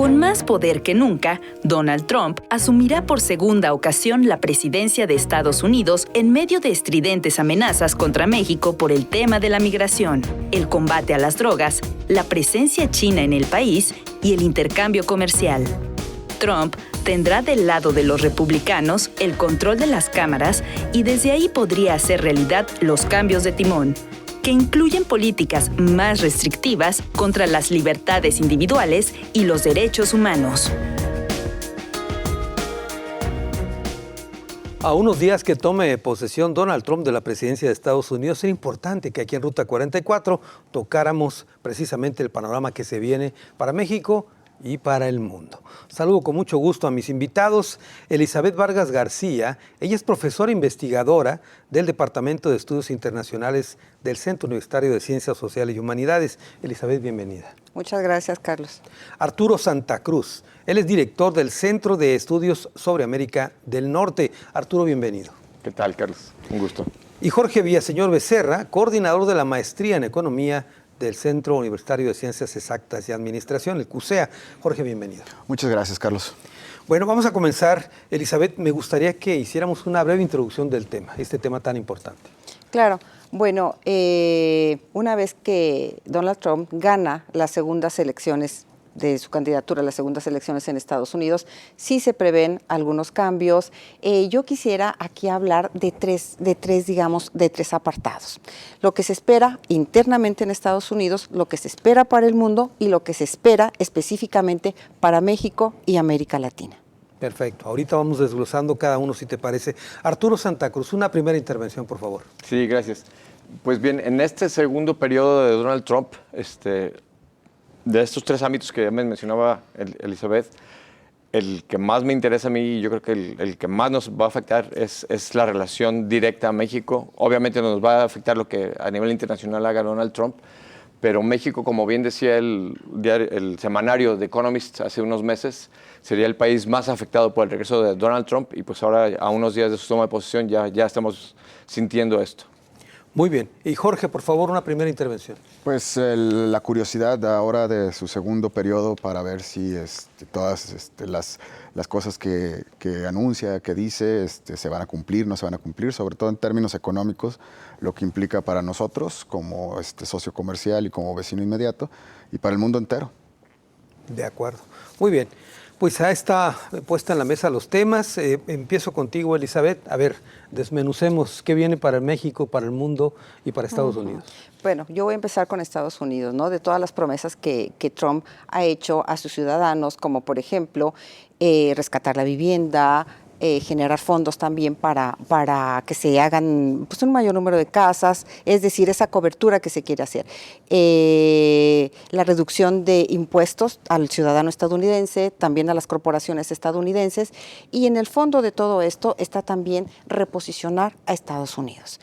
Con más poder que nunca, Donald Trump asumirá por segunda ocasión la presidencia de Estados Unidos en medio de estridentes amenazas contra México por el tema de la migración, el combate a las drogas, la presencia china en el país y el intercambio comercial. Trump tendrá del lado de los republicanos el control de las cámaras y desde ahí podría hacer realidad los cambios de timón, que incluyen políticas más restrictivas contra las libertades individuales y los derechos humanos. A unos días que tome posesión Donald Trump de la presidencia de Estados Unidos, será importante que aquí en Ruta 44 tocáramos precisamente el panorama que se viene para México y para el mundo. Saludo con mucho gusto a mis invitados. Elizabeth Vargas García, ella es profesora investigadora del Departamento de Estudios Internacionales del Centro Universitario de Ciencias Sociales y Humanidades. Elizabeth, bienvenida. Muchas gracias, Carlos. Arturo Santa Cruz, él es director del Centro de Estudios sobre América del Norte. Arturo, bienvenido. ¿Qué tal, Carlos? Un gusto. Y Jorge Villaseñor Becerra, coordinador de la Maestría en Economía del Centro Universitario de Ciencias Exactas y Administración, el CUSEA. Jorge, bienvenido. Muchas gracias, Carlos. Bueno, vamos a comenzar. Elizabeth, me gustaría que hiciéramos una breve introducción del tema, este tema tan importante. Claro. Bueno, una vez que Donald Trump gana las segundas elecciones de su candidatura a las segundas elecciones en Estados Unidos, sí se prevén algunos cambios. Yo quisiera aquí hablar de tres apartados. Lo que se espera internamente en Estados Unidos, lo que se espera para el mundo y lo que se espera específicamente para México y América Latina. Perfecto. Ahorita vamos desglosando cada uno, si te parece. Arturo Santa Cruz, una primera intervención, por favor. Sí, gracias. Pues bien, en este segundo periodo de Donald Trump, de estos tres ámbitos que ya me mencionaba Elizabeth, el que más me interesa a mí y yo creo que el que más nos va a afectar es la relación directa a México. Obviamente nos va a afectar lo que a nivel internacional haga Donald Trump, pero México, como bien decía el semanario The Economist hace unos meses, sería el país más afectado por el regreso de Donald Trump y pues ahora, a unos días de su toma de posesión, ya estamos sintiendo esto. Muy bien. Y Jorge, por favor, una primera intervención. Pues la curiosidad ahora de su segundo periodo para ver si todas las cosas que anuncia, que dice, se van a cumplir, no se van a cumplir, sobre todo en términos económicos, lo que implica para nosotros como socio comercial y como vecino inmediato, y para el mundo entero. De acuerdo. Muy bien. Pues ya está puesta en la mesa los temas. Empiezo contigo, Elizabeth. A ver, desmenucemos qué viene para México, para el mundo y para Estados Unidos. Bueno, yo voy a empezar con Estados Unidos, ¿no? De todas las promesas que Trump ha hecho a sus ciudadanos, como por ejemplo rescatar la vivienda, generar fondos también para que se hagan pues, un mayor número de casas, es decir, esa cobertura que se quiere hacer. La reducción de impuestos al ciudadano estadounidense, también a las corporaciones estadounidenses, y en el fondo de todo esto está también reposicionar a Estados Unidos.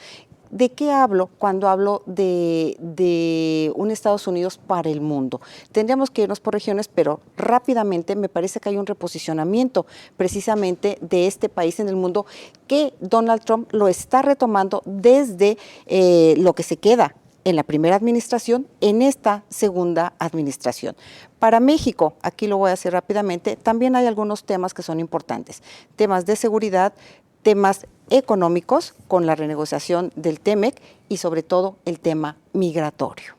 ¿De qué hablo cuando hablo de un Estados Unidos para el mundo? Tendríamos que irnos por regiones, pero rápidamente me parece que hay un reposicionamiento precisamente de este país en el mundo que Donald Trump lo está retomando desde lo que se queda en la primera administración, en esta segunda administración. Para México, aquí lo voy a hacer rápidamente, también hay algunos temas que son importantes. Temas de seguridad, temas económicos con la renegociación del TEMEC y sobre todo el tema migratorio,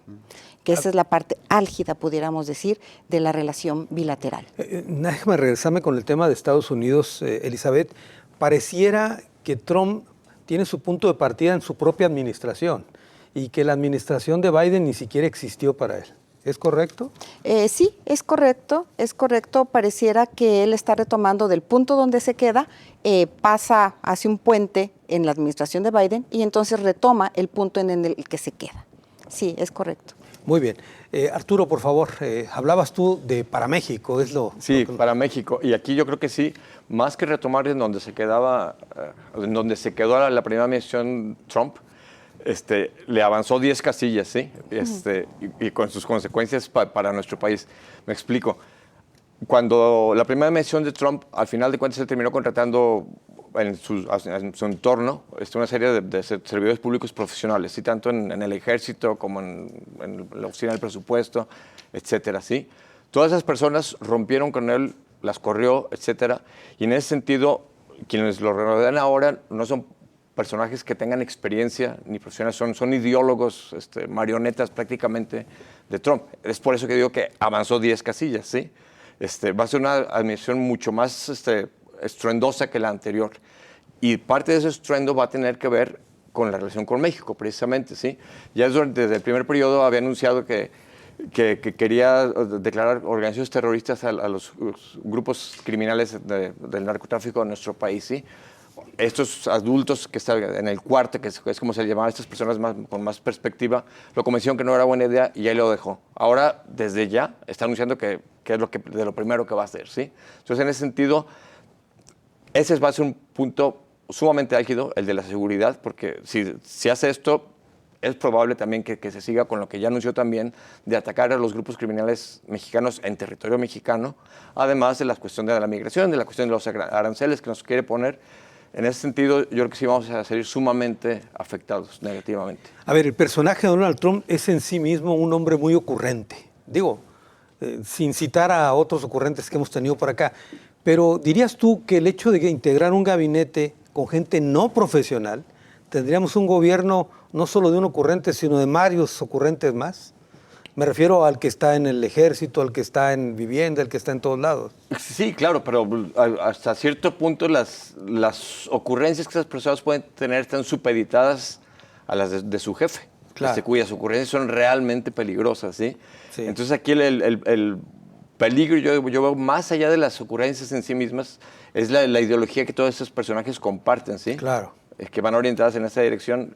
que esa es la parte álgida, pudiéramos decir, de la relación bilateral. Déjame regresarme con el tema de Estados Unidos, Elizabeth. Pareciera que Trump tiene su punto de partida en su propia administración y que la administración de Biden ni siquiera existió para él. ¿Es correcto? Sí, es correcto. Pareciera que él está retomando del punto donde se queda, hace un puente en la administración de Biden y entonces retoma el punto en el que se queda. Sí, es correcto. Muy bien. Arturo, por favor, hablabas tú de para México, es lo... Sí, para México. Y aquí yo creo que sí, más que retomar en donde se quedó la primera administración Trump, le avanzó 10 casillas, ¿sí? Y con sus consecuencias para nuestro país. Me explico. Cuando la primera administración de Trump, al final de cuentas, se terminó contratando en su entorno una serie de servidores públicos profesionales, ¿sí? Tanto en el ejército como en la oficina del presupuesto, etcétera, ¿sí? Todas esas personas rompieron con él, las corrió, etcétera. Y en ese sentido, quienes lo rodean ahora no son personajes que tengan experiencia ni profesionales, son ideólogos, marionetas prácticamente de Trump. Es por eso que digo que avanzó 10 casillas, ¿sí? Va a ser una administración mucho más estruendosa que la anterior. Y parte de ese estruendo va a tener que ver con la relación con México, precisamente, ¿sí? Ya desde el primer periodo había anunciado que quería declarar organizaciones terroristas a los grupos criminales del narcotráfico en nuestro país, ¿sí? Estos adultos que están en el cuarto, que es como se le llamaba a estas personas con más perspectiva, lo convencieron que no era buena idea y ahí lo dejó. Ahora, desde ya, está anunciando que es de lo primero que va a hacer, ¿sí? Entonces, en ese sentido, ese va a ser un punto sumamente álgido, el de la seguridad, porque si hace esto, es probable también que se siga con lo que ya anunció también de atacar a los grupos criminales mexicanos en territorio mexicano, además de la cuestión de la migración, de la cuestión de los aranceles que nos quiere poner. En ese sentido, yo creo que sí vamos a salir sumamente afectados negativamente. A ver, el personaje de Donald Trump es en sí mismo un hombre muy ocurrente. Digo, sin citar a otros ocurrentes que hemos tenido por acá, pero ¿dirías tú que el hecho de integrar un gabinete con gente no profesional, tendríamos un gobierno no solo de un ocurrente, sino de varios ocurrentes más? Me refiero al que está en el ejército, al que está en vivienda, al que está en todos lados. Sí, claro, pero hasta cierto punto las ocurrencias que esas personas pueden tener están supeditadas a las de su jefe, claro, cuyas ocurrencias son realmente peligrosas, ¿sí? Sí. Entonces aquí el peligro, yo veo más allá de las ocurrencias en sí mismas, es la ideología que todos esos personajes comparten, ¿sí? Claro. Que van orientadas en esa dirección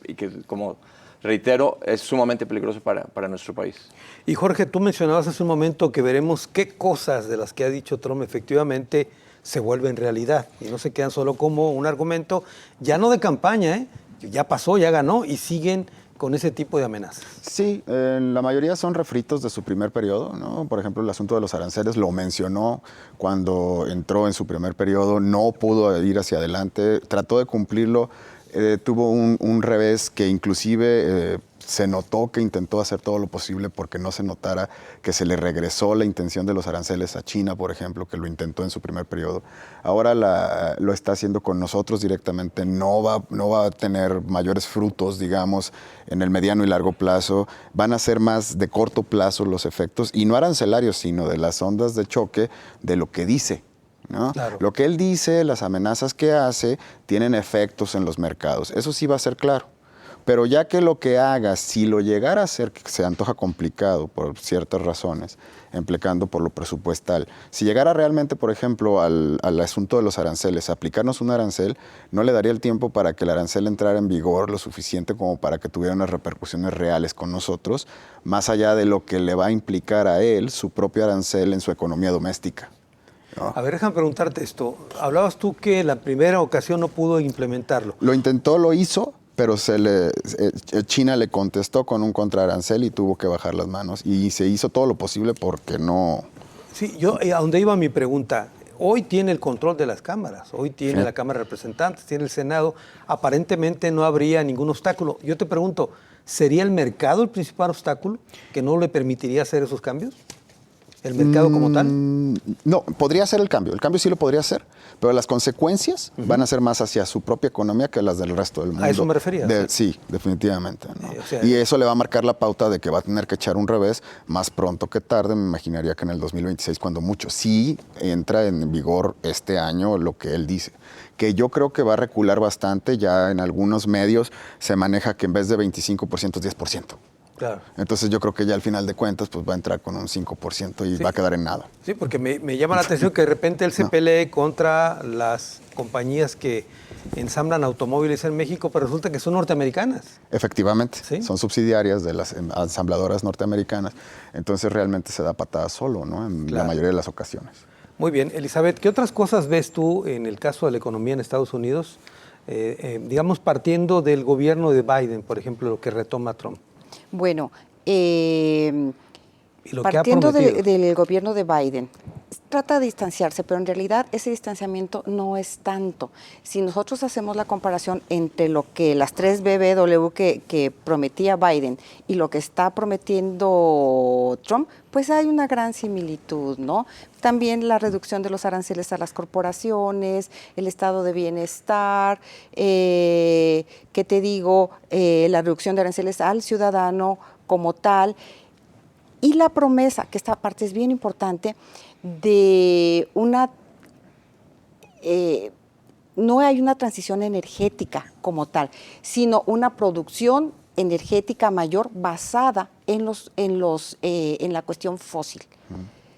y que, como reitero, es sumamente peligroso para nuestro país. Y Jorge, tú mencionabas hace un momento que veremos qué cosas de las que ha dicho Trump efectivamente se vuelven realidad y no se quedan solo como un argumento, ya no de campaña, ya pasó, ya ganó y siguen con ese tipo de amenazas. Sí, la mayoría son refritos de su primer periodo, ¿no? Por ejemplo, el asunto de los aranceles lo mencionó cuando entró en su primer periodo, no pudo ir hacia adelante, trató de cumplirlo, tuvo un revés que inclusive se notó que intentó hacer todo lo posible porque no se notara que se le regresó la intención de los aranceles a China, por ejemplo, que lo intentó en su primer periodo. Ahora lo está haciendo con nosotros directamente, no va a tener mayores frutos, digamos, en el mediano y largo plazo. Van a ser más de corto plazo los efectos, y no arancelarios, sino de las ondas de choque de lo que dice, ¿no? Claro. Lo que él dice, las amenazas que hace, tienen efectos en los mercados. Eso sí va a ser claro. Pero ya que lo que haga, si lo llegara a hacer, que se antoja complicado por ciertas razones, empleando por lo presupuestal, si llegara realmente, por ejemplo, al asunto de los aranceles, aplicarnos un arancel, no le daría el tiempo para que el arancel entrara en vigor lo suficiente como para que tuviera unas repercusiones reales con nosotros, más allá de lo que le va a implicar a él su propio arancel en su economía doméstica, ¿no? A ver, déjame preguntarte esto. Hablabas tú que la primera ocasión no pudo implementarlo. Lo intentó, lo hizo, pero China le contestó con un contraarancel y tuvo que bajar las manos. Y se hizo todo lo posible porque no... Sí, yo a donde iba mi pregunta, hoy tiene el control de las cámaras, hoy tiene la Cámara de Representantes, tiene el Senado, aparentemente no habría ningún obstáculo. Yo te pregunto, ¿sería el mercado el principal obstáculo que no le permitiría hacer esos cambios? ¿El mercado como tal? No, podría ser el cambio sí lo podría hacer, pero las consecuencias van a ser más hacia su propia economía que las del resto del mundo. ¿A eso me refería? Sí, definitivamente, ¿no? Y eso le va a marcar la pauta de que va a tener que echar un revés más pronto que tarde. Me imaginaría que en el 2026, cuando mucho. Sí entra en vigor este año lo que él dice, que yo creo que va a recular bastante. Ya en algunos medios se maneja que en vez de 25% es 10%. Claro. Entonces yo creo que ya al final de cuentas pues va a entrar con un 5% y va a quedar en nada. Sí, porque me llama la atención que de repente él se pelee contra las compañías que ensamblan automóviles en México, pero resulta que son norteamericanas. Efectivamente, ¿sí? Son subsidiarias de las ensambladoras norteamericanas. Entonces realmente se da patada solo, ¿no? En la mayoría de las ocasiones. Muy bien. Elizabeth, ¿qué otras cosas ves tú en el caso de la economía en Estados Unidos? Digamos, partiendo del gobierno de Biden, por ejemplo, lo que retoma Trump. Bueno, ¿Y lo partiendo que ha del gobierno de Biden, trata de distanciarse, pero en realidad ese distanciamiento no es tanto. Si nosotros hacemos la comparación entre lo que las 3 BBW que prometía Biden y lo que está prometiendo Trump, pues hay una gran similitud, ¿no? También la reducción de los aranceles a las corporaciones, el estado de bienestar, ¿qué te digo? La reducción de aranceles al ciudadano como tal. Y la promesa, que esta parte es bien importante, de una... no hay una transición energética como tal, sino una producción energética mayor basada en la cuestión fósil.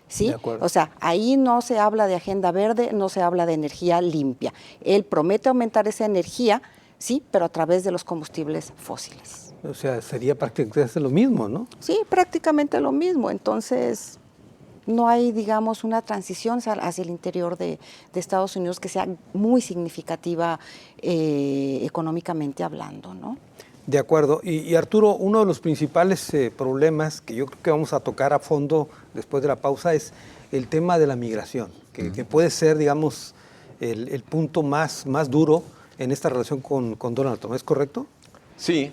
¿Sí? O sea, ahí no se habla de agenda verde, no se habla de energía limpia. Él promete aumentar esa energía, sí, pero a través de los combustibles fósiles. O sea, sería prácticamente lo mismo, ¿no? Sí, prácticamente lo mismo. Entonces, no hay, digamos, una transición hacia el interior de Estados Unidos que sea muy significativa económicamente hablando, ¿no? De acuerdo. Y Arturo, uno de los principales problemas que yo creo que vamos a tocar a fondo después de la pausa es el tema de la migración, que puede ser, digamos, el punto más duro en esta relación con Donald Trump. ¿Es correcto? Sí,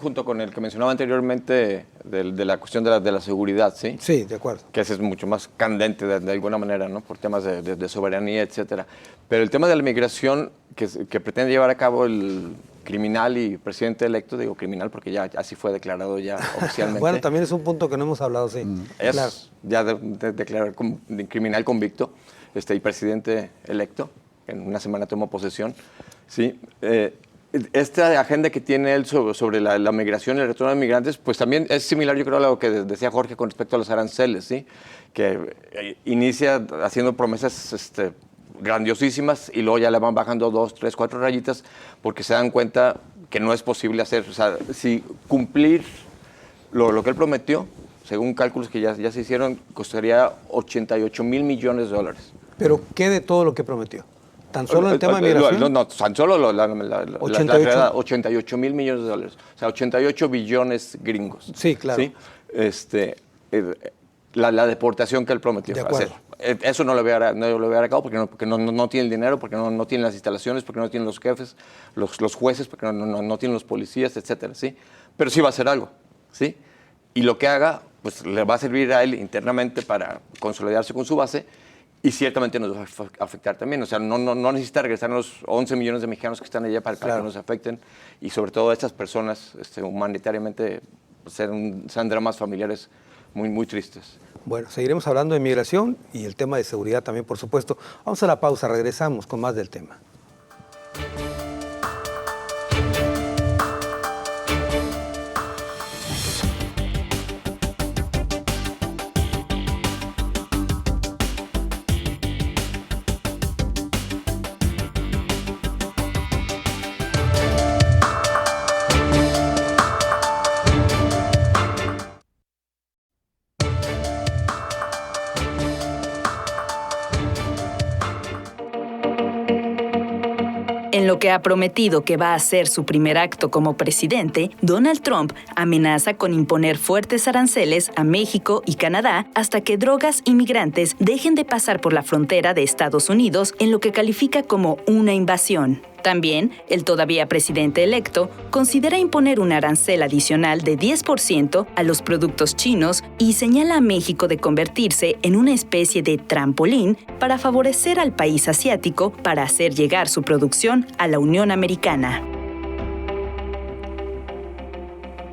junto con el que mencionaba anteriormente de la cuestión de la seguridad, ¿sí? Sí, de acuerdo. Que ese es mucho más candente de alguna manera, ¿no? Por temas de soberanía, etcétera. Pero el tema de la migración que pretende llevar a cabo el criminal y presidente electo, digo criminal porque ya así fue declarado ya oficialmente. Bueno, también es un punto que no hemos hablado, sí. Es claro. ya declarar de criminal convicto y presidente electo, que en una semana tomó posesión, ¿sí? Esta agenda que tiene él sobre la migración y el retorno de migrantes, pues también es similar, yo creo, a lo que decía Jorge con respecto a los aranceles, ¿sí? Que inicia haciendo promesas grandiosísimas y luego ya le van bajando 2, 3, 4 rayitas porque se dan cuenta que no es posible hacer. O sea, si cumplir lo que él prometió, según cálculos que ya se hicieron, costaría $88 mil millones. ¿Pero qué de todo lo que prometió? ¿Tan solo el tema de migración? No, tan solo la 88 mil millones de dólares. O sea, 88 billones gringos. Sí, claro. ¿Sí? La deportación que él prometió. De acuerdo. Eso no lo voy a dar a cabo porque no tiene el dinero, porque no tiene las instalaciones, porque no tiene los jefes, los jueces, porque no tienen los policías, etcétera, ¿sí? Pero sí va a hacer algo, ¿sí? Y lo que haga, pues le va a servir a él internamente para consolidarse con su base y ciertamente nos va a afectar también. O sea, no necesita regresar los 11 millones de mexicanos que están allá para que nos afecten y sobre todo a estas personas humanitariamente sean dramas familiares muy, muy tristes. Bueno, seguiremos hablando de migración y el tema de seguridad también, por supuesto. Vamos a la pausa, regresamos con más del tema. En lo que ha prometido que va a ser su primer acto como presidente, Donald Trump amenaza con imponer fuertes aranceles a México y Canadá hasta que drogas y migrantes dejen de pasar por la frontera de Estados Unidos en lo que califica como una invasión. También, el todavía presidente electo considera imponer un arancel adicional de 10% a los productos chinos y señala a México de convertirse en una especie de trampolín para favorecer al país asiático para hacer llegar su producción a la Unión Americana.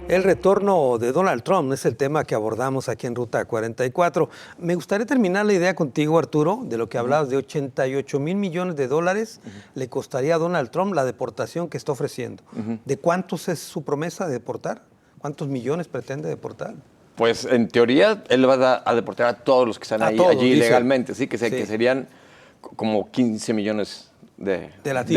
El retorno de Donald Trump es el tema que abordamos aquí en Ruta 44. Me gustaría terminar la idea contigo, Arturo, de lo que hablabas de 88 mil millones de dólares le costaría a Donald Trump la deportación que está ofreciendo. ¿De cuántos es su promesa de deportar? ¿Cuántos millones pretende deportar? Pues en teoría él va a deportar a todos los que están allí legalmente, ¿sí? Que serían como 15 millones de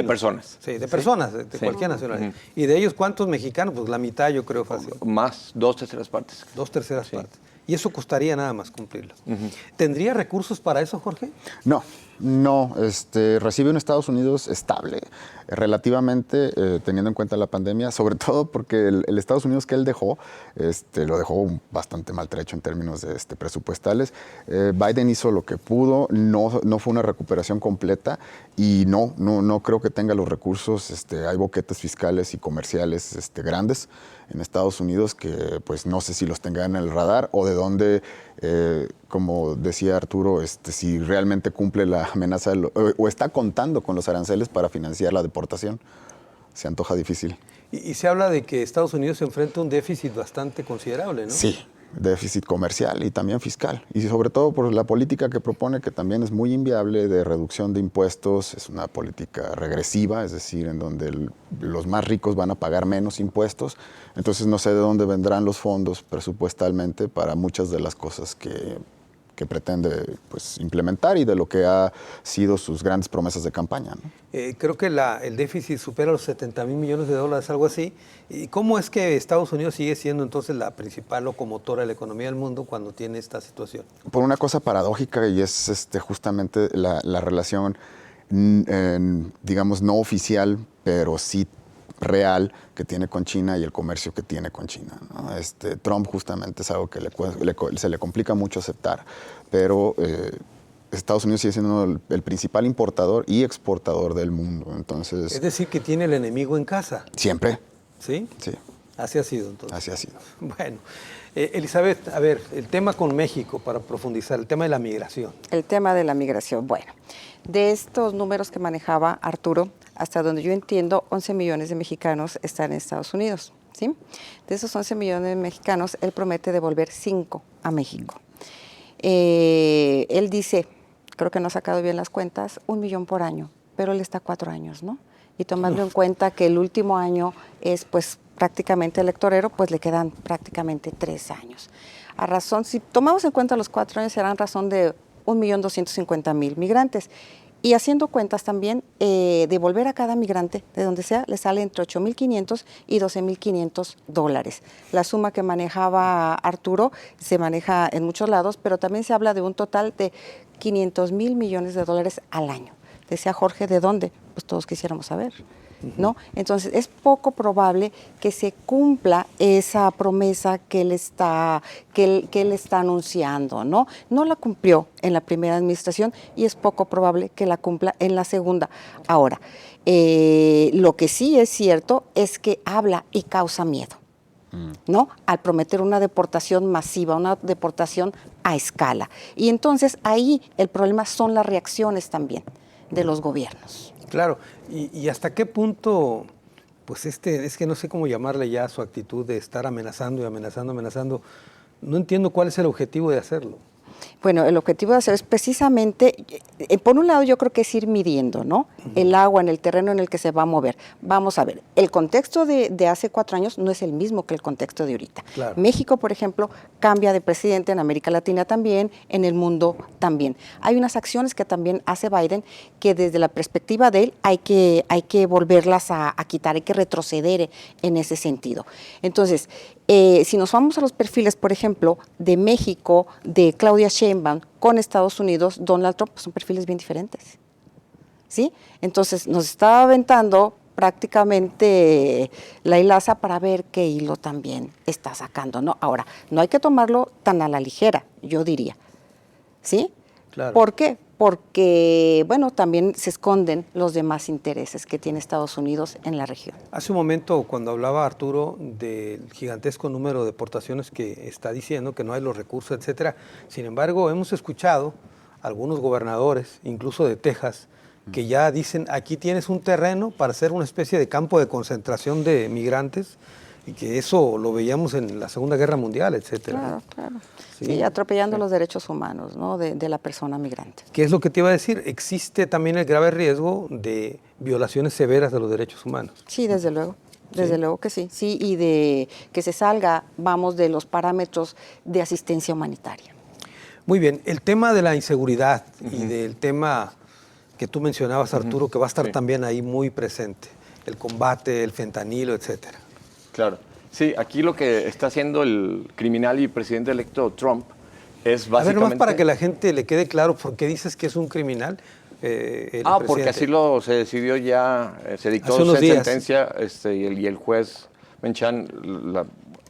personas. Sí, de personas, de cualquier nacionalidad. ¿Y de ellos cuántos mexicanos? Pues la mitad, yo creo, fácil. Más, 2/3 partes. 2/3 partes. Y eso costaría nada más cumplirlo. ¿Tendría recursos para eso, Jorge? No. No, recibe un Estados Unidos estable, relativamente, teniendo en cuenta la pandemia, sobre todo porque el Estados Unidos que él dejó, lo dejó bastante maltrecho en términos presupuestales. Biden hizo lo que pudo, no fue una recuperación completa y no creo que tenga los recursos. Hay boquetes fiscales y comerciales grandes en Estados Unidos que pues no sé si los tenga en el radar o de dónde, como decía Arturo, si realmente cumple la amenaza o está contando con los aranceles para financiar la deportación. Se antoja difícil. Y se habla de que Estados Unidos se enfrenta a un déficit bastante considerable, ¿no? Sí, déficit comercial y también fiscal. Y sobre todo por la política que propone, que también es muy inviable, de reducción de impuestos. Es una política regresiva, es decir, en donde los más ricos van a pagar menos impuestos. Entonces no sé de dónde vendrán los fondos presupuestalmente para muchas de las cosas que pretende pues, implementar y de lo que ha sido sus grandes promesas de campaña, ¿no? Creo que el déficit supera los 70,000 millones de dólares, algo así. ¿Y cómo es que Estados Unidos sigue siendo entonces la principal locomotora de la economía del mundo cuando tiene esta situación? Por una cosa paradójica, y es justamente la relación, digamos, no oficial, pero sí real que tiene con China y el comercio que tiene con China, ¿no? Trump justamente es algo que se le complica mucho aceptar, pero Estados Unidos sigue siendo el principal importador y exportador del mundo. Entonces, Es decir, que tiene el enemigo en casa. Siempre. ¿Sí? Sí. Así ha sido entonces. Así ha sido. Bueno, Elizabeth, a ver, el tema con México, para profundizar, el tema de la migración. El tema de la migración. Bueno, de estos números que manejaba Arturo, hasta donde yo entiendo, 11 millones de mexicanos están en Estados Unidos, ¿sí? De esos 11 millones de mexicanos, él promete devolver 5 a México. Él dice, creo que no ha sacado bien las cuentas, 1 millón por año, pero él está 4 años, ¿no? Y tomando en cuenta que el último año es pues prácticamente electorero, pues le quedan prácticamente 3 años. A razón, si tomamos en cuenta los 4 años, serán razón de 1.250.000 migrantes. Y haciendo cuentas también, devolver a cada migrante, de donde sea, le sale entre 8.500 y 12.500 dólares. La suma que manejaba Arturo se maneja en muchos lados, pero también se habla de un total de 500.000 millones de dólares al año. Decía Jorge, ¿de dónde? Pues todos quisiéramos saber, ¿no? Entonces, es poco probable que se cumpla esa promesa que él está anunciando, ¿no? No la cumplió en la primera administración y es poco probable que la cumpla en la segunda. Ahora, lo que sí es cierto es que habla y causa miedo, ¿no? Al prometer una deportación masiva, una deportación a escala. Y entonces ahí el problema son las reacciones también de los gobiernos. Claro, y hasta qué punto, pues es que no sé cómo llamarle ya a su actitud de estar amenazando y amenazando. No entiendo cuál es el objetivo de hacerlo. Bueno, el objetivo de hacer es precisamente, por un lado yo creo que es ir midiendo, ¿no? El agua en el terreno en el que se va a mover. Vamos a ver, el contexto de hace 4 años no es el mismo que el contexto de ahorita. Claro. México, por ejemplo, cambia de presidente, en América Latina también, en el mundo también. Hay unas acciones que también hace Biden que desde la perspectiva de él hay que volverlas a quitar, hay que retroceder en ese sentido. Entonces, si nos vamos a los perfiles, por ejemplo, de México, de Claudia Sheinbaum con Estados Unidos, Donald Trump, pues son perfiles bien diferentes, ¿sí? Entonces nos está aventando prácticamente la hilaza para ver qué hilo también está sacando, ¿no? Ahora, no hay que tomarlo tan a la ligera, yo diría, ¿sí? Claro. ¿Por qué? Porque, bueno, también se esconden los demás intereses que tiene Estados Unidos en la región. Hace un momento, cuando hablaba Arturo del gigantesco número de deportaciones que está diciendo, que no hay los recursos, etcétera, sin embargo, hemos escuchado a algunos gobernadores, incluso de Texas, que ya dicen, aquí tienes un terreno para hacer una especie de campo de concentración de migrantes, y que eso lo veíamos en la Segunda Guerra Mundial, etcétera. Claro, claro. Sí. Sí, atropellando los derechos humanos, ¿no? de la persona migrante. ¿Qué es lo que te iba a decir? Existe también el grave riesgo de violaciones severas de los derechos humanos. Sí, desde luego. Desde luego que sí. Sí, y de que se salga, vamos, de los parámetros de asistencia humanitaria. Muy bien. El tema de la inseguridad y del tema que tú mencionabas, Arturo, que va a estar también ahí muy presente. El combate, el fentanilo, etcétera. Claro. Sí, aquí lo que está haciendo el criminal y presidente electo Trump es básicamente... A ver, más para que la gente le quede claro por qué dices que es un criminal. Porque así se decidió ya, se dictó Hace unos días. sentencia y el juez Menchan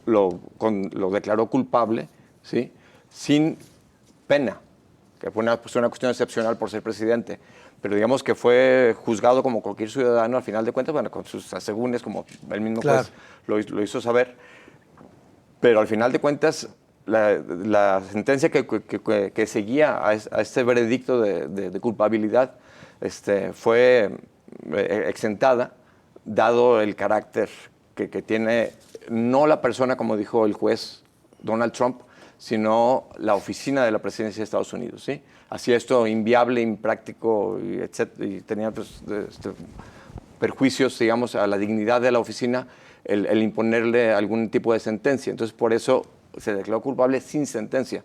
lo declaró culpable, ¿sí? Sin pena, que fue una cuestión excepcional por ser presidente. Pero digamos que fue juzgado como cualquier ciudadano, al final de cuentas, bueno, con sus asegúnes, como el mismo juez lo hizo saber. Pero al final de cuentas, la sentencia que seguía a este veredicto de culpabilidad fue exentada, dado el carácter que tiene, no la persona, como dijo el juez Donald Trump, sino la oficina de la presidencia de Estados Unidos, ¿sí? Hacía esto inviable, impráctico, y tenía perjuicios, digamos, a la dignidad de la oficina el imponerle algún tipo de sentencia. Entonces, por eso se declaró culpable sin sentencia.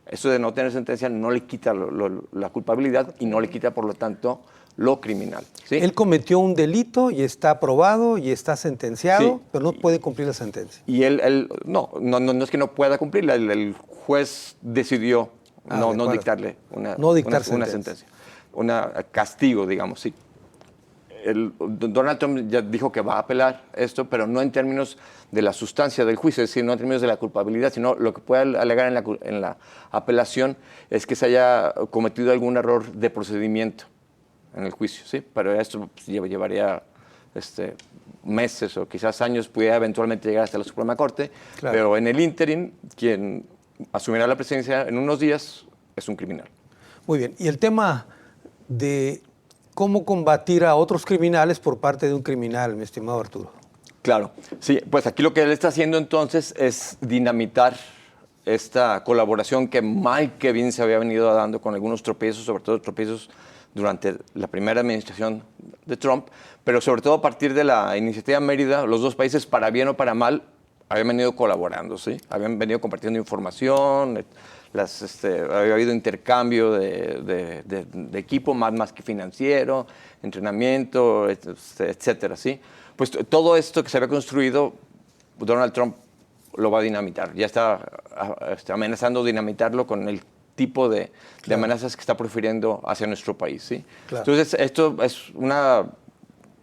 Eso de no tener sentencia no le quita la culpabilidad y no le quita, por lo tanto, lo criminal, ¿sí? Él cometió un delito y está aprobado y está sentenciado, Sí. pero no puede cumplir la sentencia. Y él no es que no pueda cumplirla, el juez decidió no dictarle una sentencia, un castigo, digamos, sí. Donald Trump ya dijo que va a apelar esto, pero no en términos de la sustancia del juicio, es decir, no en términos de la culpabilidad, sino lo que puede alegar en la apelación es que se haya cometido algún error de procedimiento en el juicio, ¿sí? Pero esto llevaría meses o quizás años, pudiera eventualmente llegar hasta la Suprema Corte, pero en el ínterin, quien asumirá la presidencia en unos días es un criminal. Muy bien, y el tema de cómo combatir a otros criminales por parte de un criminal, mi estimado Arturo. Claro, sí, pues aquí lo que él está haciendo entonces es dinamitar esta colaboración que mal que bien se había venido dando con algunos tropiezos, sobre todo tropiezos durante la primera administración de Trump, pero sobre todo a partir de la iniciativa Mérida, los dos países, para bien o para mal, habían venido colaborando, ¿sí? Habían venido compartiendo información, había habido intercambio de equipo, más que financiero, entrenamiento, etcétera, ¿sí? Pues todo esto que se había construido, Donald Trump lo va a dinamitar. Ya está amenazando dinamitarlo con el tipo de amenazas que está profiriendo hacia nuestro país, ¿sí? Claro. Entonces, esto es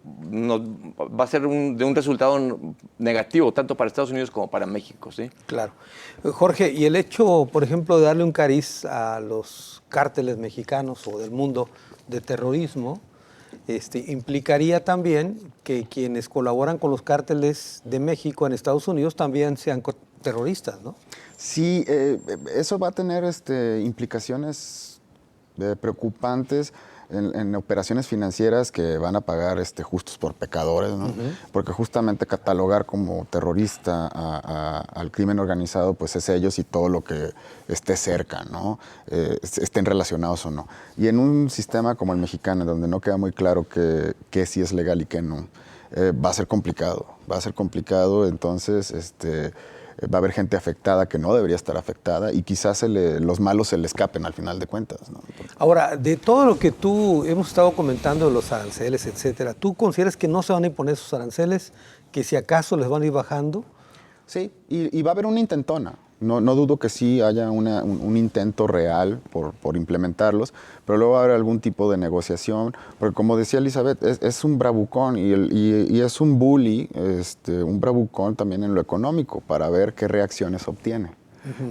va a ser de un resultado negativo, tanto para Estados Unidos como para México, ¿sí? Claro. Jorge, y el hecho, por ejemplo, de darle un cariz a los cárteles mexicanos o del mundo de terrorismo, implicaría también que quienes colaboran con los cárteles de México en Estados Unidos también sean terroristas, ¿no? Sí, eso va a tener implicaciones preocupantes en operaciones financieras que van a pagar justos por pecadores, ¿no? Porque justamente catalogar como terrorista al crimen organizado, pues es ellos y todo lo que esté cerca, ¿no? Estén relacionados o no. Y en un sistema como el mexicano, donde no queda muy claro qué sí es legal y qué no, va a ser complicado. Va a ser complicado, entonces va a haber gente afectada que no debería estar afectada y quizás los malos se le escapen al final de cuentas, ¿no? Ahora, de todo lo que tú hemos estado comentando, de los aranceles, etcétera, ¿tú consideras que no se van a imponer esos aranceles, que si acaso les van a ir bajando? Sí, y va a haber una intentona. No dudo que sí haya un intento real por implementarlos, pero luego va a haber algún tipo de negociación, porque como decía Elizabeth, es un bravucón y es un bully, un bravucón también en lo económico, para ver qué reacciones obtiene.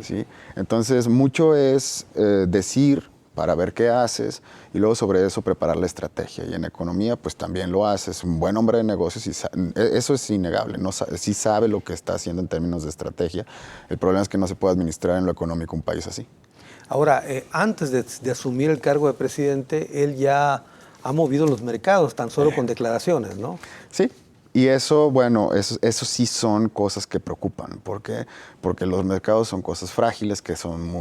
¿Sí? Entonces, mucho es decir para ver qué haces y luego sobre eso preparar la estrategia. Y en economía, pues también lo haces. Un buen hombre de negocios, eso es innegable, sí sabe lo que está haciendo en términos de estrategia. El problema es que no se puede administrar en lo económico un país así. Ahora, antes de asumir el cargo de presidente, él ya ha movido los mercados, tan solo con declaraciones, ¿no? Sí. Y eso, bueno, eso sí son cosas que preocupan. ¿Por qué? Porque los mercados son cosas frágiles que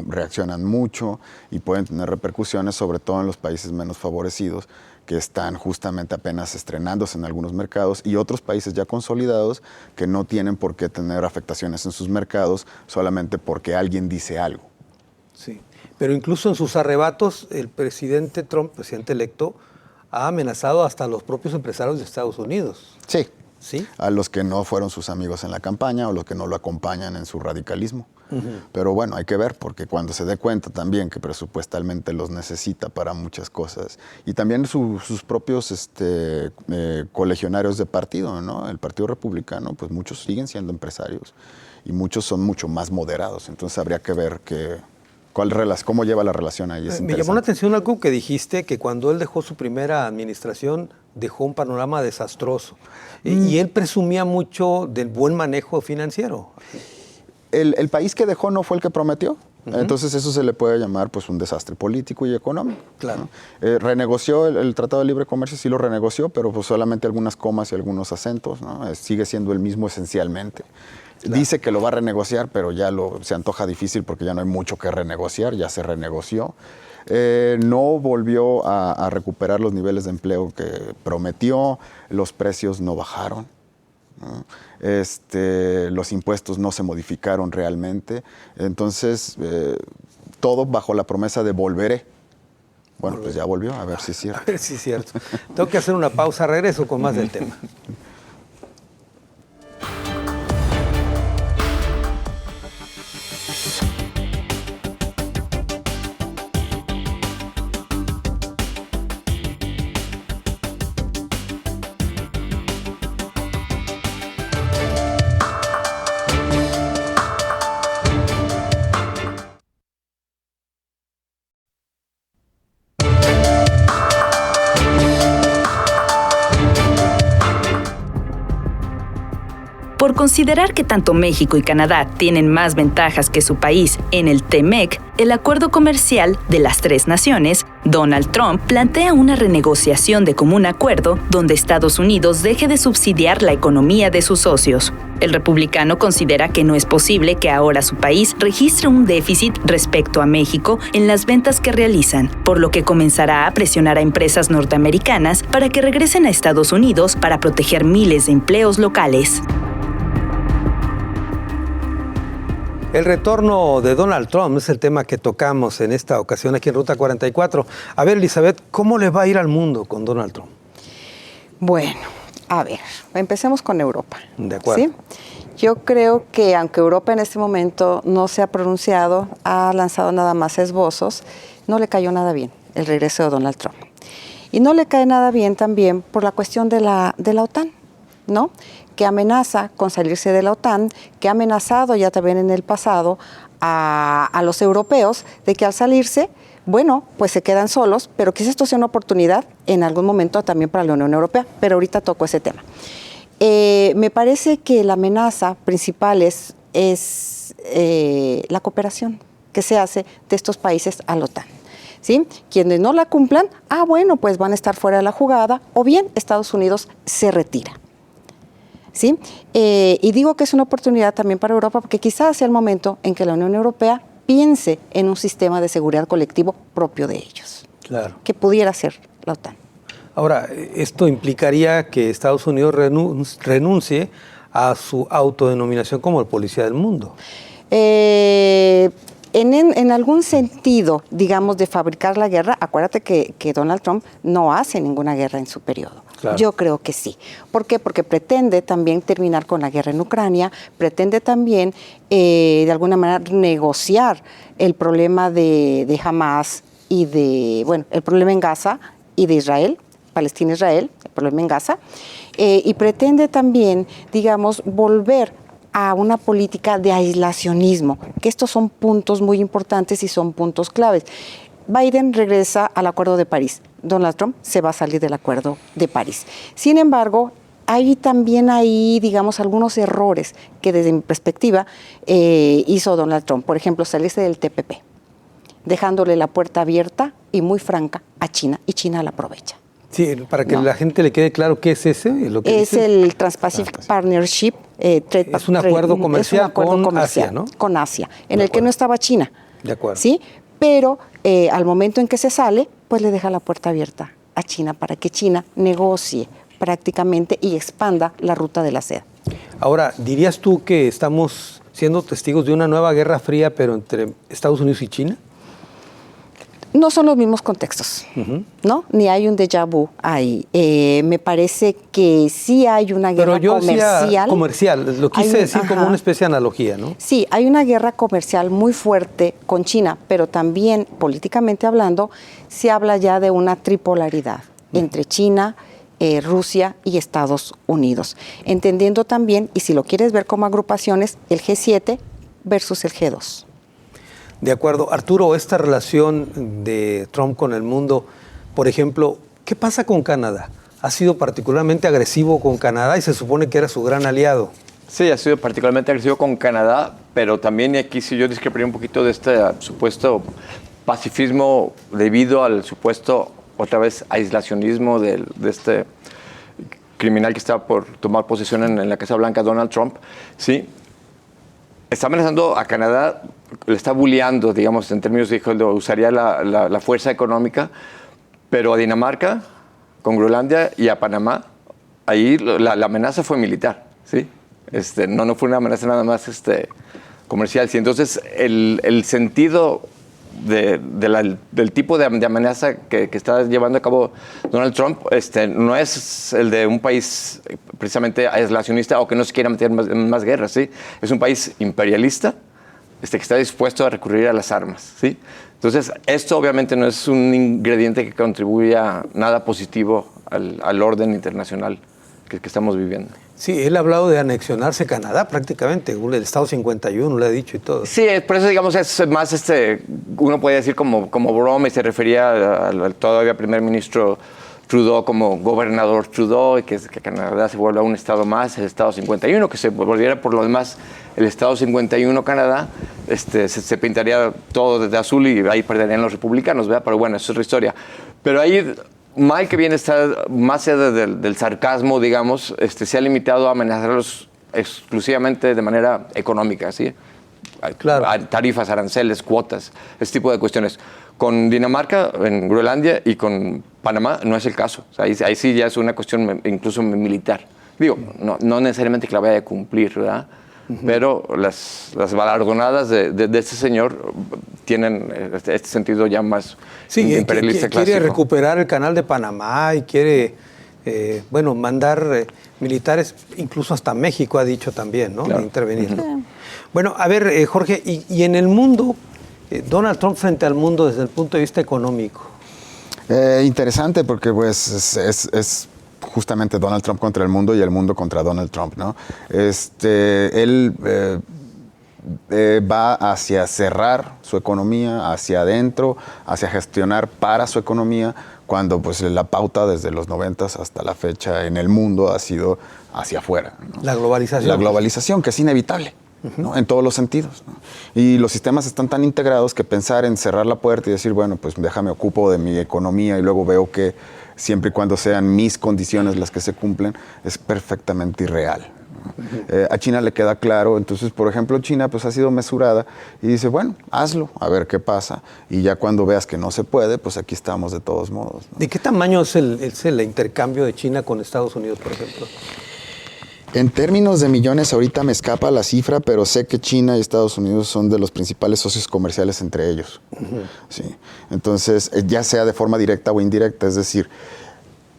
reaccionan mucho y pueden tener repercusiones, sobre todo en los países menos favorecidos, que están justamente apenas estrenándose en algunos mercados, y otros países ya consolidados que no tienen por qué tener afectaciones en sus mercados solamente porque alguien dice algo. Sí, pero incluso en sus arrebatos, el presidente Trump, presidente electo, ha amenazado hasta a los propios empresarios de Estados Unidos. Sí. ¿Sí? A los que no fueron sus amigos en la campaña o los que no lo acompañan en su radicalismo. Pero bueno, hay que ver, porque cuando se dé cuenta también que presupuestalmente los necesita para muchas cosas, y también sus propios colegionarios de partido, ¿no? El Partido Republicano, pues muchos siguen siendo empresarios y muchos son mucho más moderados, entonces habría que ver cómo lleva la relación ahí. Me llamó la atención algo que dijiste, que cuando él dejó su primera administración, dejó un panorama desastroso. Y él presumía mucho del buen manejo financiero. El país que dejó no fue el que prometió. Entonces eso se le puede llamar pues un desastre político y económico. Claro. ¿No? Renegoció el Tratado de Libre Comercio, sí lo renegoció, pero pues solamente algunas comas y algunos acentos, ¿no? Sigue siendo el mismo esencialmente. Claro. Dice que lo va a renegociar, pero ya se antoja difícil porque ya no hay mucho que renegociar, ya se renegoció. No volvió a recuperar los niveles de empleo que prometió, los precios no bajaron, ¿no? Los impuestos no se modificaron realmente, entonces todo bajo la promesa de volveré. Bueno, pues ya volvió, a ver si es cierto. A ver si es cierto. Tengo que hacer una pausa, regreso con más del tema. Por considerar que tanto México y Canadá tienen más ventajas que su país en el TEMEC, el acuerdo comercial de las tres naciones, Donald Trump plantea una renegociación de común acuerdo donde Estados Unidos deje de subsidiar la economía de sus socios. El republicano considera que no es posible que ahora su país registre un déficit respecto a México en las ventas que realizan, por lo que comenzará a presionar a empresas norteamericanas para que regresen a Estados Unidos para proteger miles de empleos locales. El retorno de Donald Trump es el tema que tocamos en esta ocasión aquí en Ruta 44. A ver, Elizabeth, ¿cómo le va a ir al mundo con Donald Trump? Bueno, a ver, empecemos con Europa. De acuerdo. ¿Sí? Yo creo que aunque Europa en este momento no se ha pronunciado, ha lanzado nada más esbozos, no le cayó nada bien el regreso de Donald Trump. Y no le cae nada bien también por la cuestión de la OTAN, ¿no? Que amenaza con salirse de la OTAN, que ha amenazado ya también en el pasado a los europeos de que al salirse, bueno, pues se quedan solos, pero quizás esto sea una oportunidad en algún momento también para la Unión Europea, pero ahorita toco ese tema. Me parece que la amenaza principal es la cooperación que se hace de estos países a la OTAN. ¿Sí? Quienes no la cumplan, bueno, pues van a estar fuera de la jugada, o bien Estados Unidos se retira. ¿Sí? Y digo que es una oportunidad también para Europa porque quizás sea el momento en que la Unión Europea piense en un sistema de seguridad colectivo propio de ellos. Claro. Que pudiera ser la OTAN. Ahora, esto implicaría que Estados Unidos renuncie a su autodenominación como el policía del mundo. En algún sentido, digamos, de fabricar la guerra, acuérdate que Donald Trump no hace ninguna guerra en su periodo. Claro. Yo creo que sí. ¿Por qué? Porque pretende también terminar con la guerra en Ucrania, pretende también, de alguna manera, negociar el problema de Hamas y el problema en Gaza y de Israel, Palestina-Israel, el problema en Gaza, y pretende también, digamos, volver a una política de aislacionismo, que estos son puntos muy importantes y son puntos claves. Biden regresa al Acuerdo de París. Donald Trump se va a salir del Acuerdo de París. Sin embargo, hay también ahí, digamos, algunos errores que desde mi perspectiva hizo Donald Trump. Por ejemplo, salirse del TPP, dejándole la puerta abierta y muy franca a China, y China la aprovecha. Sí, para que la gente le quede claro qué es ese. Es el Trans-Pacific Partnership. Es un acuerdo comercial con Asia, ¿no? Con Asia, en el que no estaba China. De acuerdo. ¿Sí? Pero al momento en que se sale, pues le deja la puerta abierta a China para que China negocie prácticamente y expanda la ruta de la seda. Ahora, ¿dirías tú que estamos siendo testigos de una nueva guerra fría, pero entre Estados Unidos y China? No son los mismos contextos, ¿no? Ni hay un déjà vu ahí. Me parece que sí hay una guerra comercial. Decía comercial, lo quise decir como una especie de analogía, ¿no? Sí, hay una guerra comercial muy fuerte con China, pero también, políticamente hablando, se habla ya de una tripolaridad entre China, Rusia y Estados Unidos. Entendiendo también, y si lo quieres ver como agrupaciones, el G7 versus el G2. De acuerdo. Arturo, esta relación de Trump con el mundo, por ejemplo, ¿qué pasa con Canadá? Ha sido particularmente agresivo con Canadá y se supone que era su gran aliado. Sí, ha sido particularmente agresivo con Canadá, pero también, y aquí sí yo discreparía un poquito de este supuesto pacifismo debido al supuesto, otra vez, aislacionismo de este criminal que está por tomar posesión en la Casa Blanca, Donald Trump. Sí, está amenazando a Canadá, le está bulleando, digamos, en términos, dijo, usaría la fuerza económica, pero a Dinamarca, con Groenlandia y a Panamá, ahí la amenaza fue militar, ¿sí? No fue una amenaza nada más comercial. ¿Sí? Entonces, el sentido del tipo de amenaza que está llevando a cabo Donald Trump no es el de un país precisamente aislacionista o que no se quiera meter en más guerras, ¿sí? Es un país imperialista que está dispuesto a recurrir a las armas, ¿sí? Entonces, esto obviamente no es un ingrediente que contribuya nada positivo al orden internacional que estamos viviendo. Sí, él ha hablado de anexionarse Canadá prácticamente, el Estado 51 le ha dicho y todo. Sí, por eso digamos es más, uno puede decir como broma y se refería al todavía primer ministro Trudeau como gobernador Trudeau y que Canadá se vuelva un estado más, el Estado 51, que se volviera por lo demás el Estado 51 Canadá, se pintaría todo de azul y ahí perderían los republicanos, ¿verdad? Pero bueno, eso es otra historia. Pero ahí mal que bien está, más allá del sarcasmo, digamos, se ha limitado a amenazarlos exclusivamente de manera económica, ¿sí? Claro. Tarifas, aranceles, cuotas, ese tipo de cuestiones. Con Dinamarca, en Groenlandia y con Panamá no es el caso. O sea, ahí sí ya es una cuestión incluso militar. Digo, no necesariamente que la vaya a cumplir, ¿verdad? Pero las galardonadas de este señor tienen este sentido ya más imperialista clásico. Quiere recuperar el canal de Panamá y quiere, mandar militares, incluso hasta México ha dicho también, ¿no? Claro. De intervenir. Bueno, a ver, Jorge, y en el mundo, Donald Trump frente al mundo desde el punto de vista económico. Interesante porque pues es justamente Donald Trump contra el mundo y el mundo contra Donald Trump, ¿no? Él va hacia cerrar su economía, hacia adentro, hacia gestionar para su economía, cuando pues la pauta desde los 90s hasta la fecha en el mundo ha sido hacia afuera, ¿no? La globalización. La globalización, que es inevitable, ¿no? En todos los sentidos, ¿no? Y los sistemas están tan integrados que pensar en cerrar la puerta y decir, bueno, pues déjame ocupo de mi economía y luego veo que siempre y cuando sean mis condiciones las que se cumplen, es perfectamente irreal, ¿no? A China le queda claro. Entonces, por ejemplo, China pues ha sido mesurada y dice, bueno, hazlo, a ver qué pasa. Y ya cuando veas que no se puede, pues aquí estamos de todos modos, ¿no? ¿De qué tamaño es el intercambio de China con Estados Unidos, por ejemplo? En términos de millones, ahorita me escapa la cifra, pero sé que China y Estados Unidos son de los principales socios comerciales entre ellos. Sí. Entonces, ya sea de forma directa o indirecta, es decir,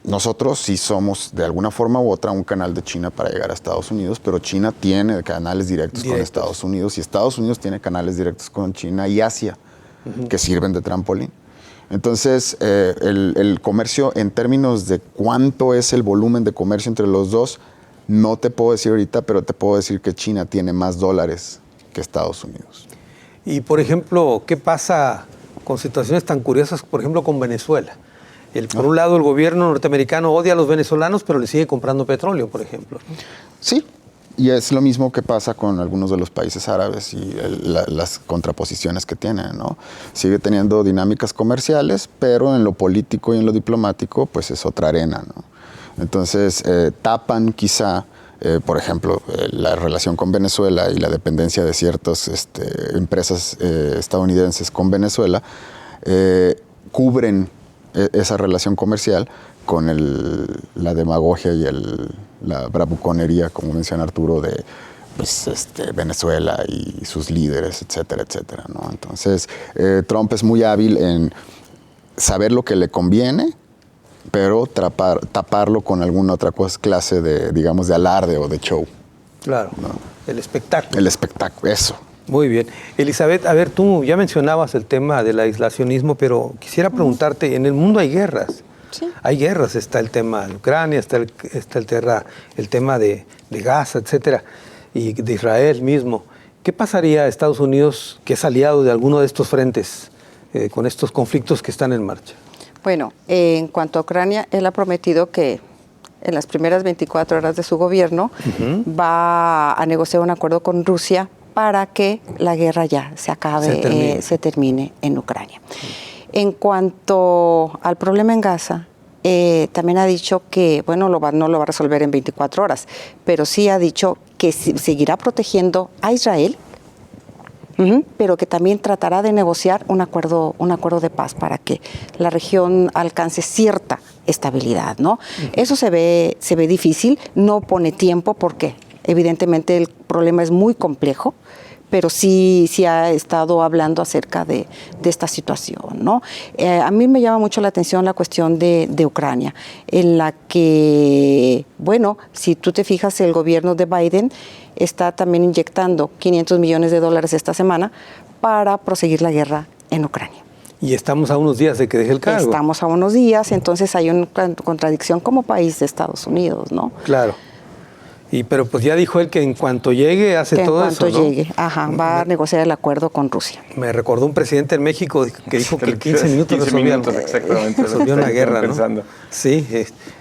nosotros sí somos de alguna forma u otra un canal de China para llegar a Estados Unidos, pero China tiene canales directos con Estados Unidos y Estados Unidos tiene canales directos con China y Asia, que sirven de trampolín. Entonces, el comercio, en términos de cuánto es el volumen de comercio entre los dos, no te puedo decir ahorita, pero te puedo decir que China tiene más dólares que Estados Unidos. Y, por ejemplo, ¿qué pasa con situaciones tan curiosas, por ejemplo, con Venezuela? Por un lado, el gobierno norteamericano odia a los venezolanos, pero le sigue comprando petróleo, por ejemplo, ¿no? Sí, y es lo mismo que pasa con algunos de los países árabes y las contraposiciones que tienen, ¿no? Sigue teniendo dinámicas comerciales, pero en lo político y en lo diplomático, pues es otra arena, ¿no? Entonces, tapan quizá, por ejemplo, la relación con Venezuela y la dependencia de ciertas empresas estadounidenses con Venezuela, cubren esa relación comercial con la demagogia y la bravuconería, como menciona Arturo, de pues, Venezuela y sus líderes, etcétera, etcétera, ¿no? Entonces, Trump es muy hábil en saber lo que le conviene, pero taparlo con alguna otra clase de, digamos, de alarde o de show. Claro, ¿no? El espectáculo. El espectáculo, eso. Muy bien. Elizabeth, a ver, tú ya mencionabas el tema del aislacionismo, pero quisiera preguntarte, en el mundo hay guerras. Sí. Hay guerras, está el tema de Ucrania, está el tema de Gaza, etcétera, y de Israel mismo. ¿Qué pasaría a Estados Unidos, que es aliado de alguno de estos frentes, con estos conflictos que están en marcha? Bueno, en cuanto a Ucrania, él ha prometido que en las primeras 24 horas de su gobierno va a negociar un acuerdo con Rusia para que la guerra ya se acabe, se termine en Ucrania. En cuanto al problema en Gaza, también ha dicho que, bueno, no lo va a resolver en 24 horas, pero sí ha dicho que seguirá protegiendo a Israel, pero que también tratará de negociar un acuerdo de paz para que la región alcance cierta estabilidad, ¿no? Eso se ve difícil, no pone tiempo porque evidentemente el problema es muy complejo, pero sí ha estado hablando acerca de esta situación, ¿no? A mí me llama mucho la atención la cuestión de Ucrania, en la que, bueno, si tú te fijas, el gobierno de Biden está también inyectando $500 millones esta semana para proseguir la guerra en Ucrania. Y estamos a unos días de que deje el cargo. Estamos a unos días, entonces hay una contradicción como país de Estados Unidos, ¿no? Claro. Pero pues ya dijo él que en cuanto llegue hace todo eso, ¿no? En cuanto llegue, va a negociar el acuerdo con Rusia. Me recordó un presidente en México que dijo que en 15 minutos resolvió una guerra, ¿no? Sí.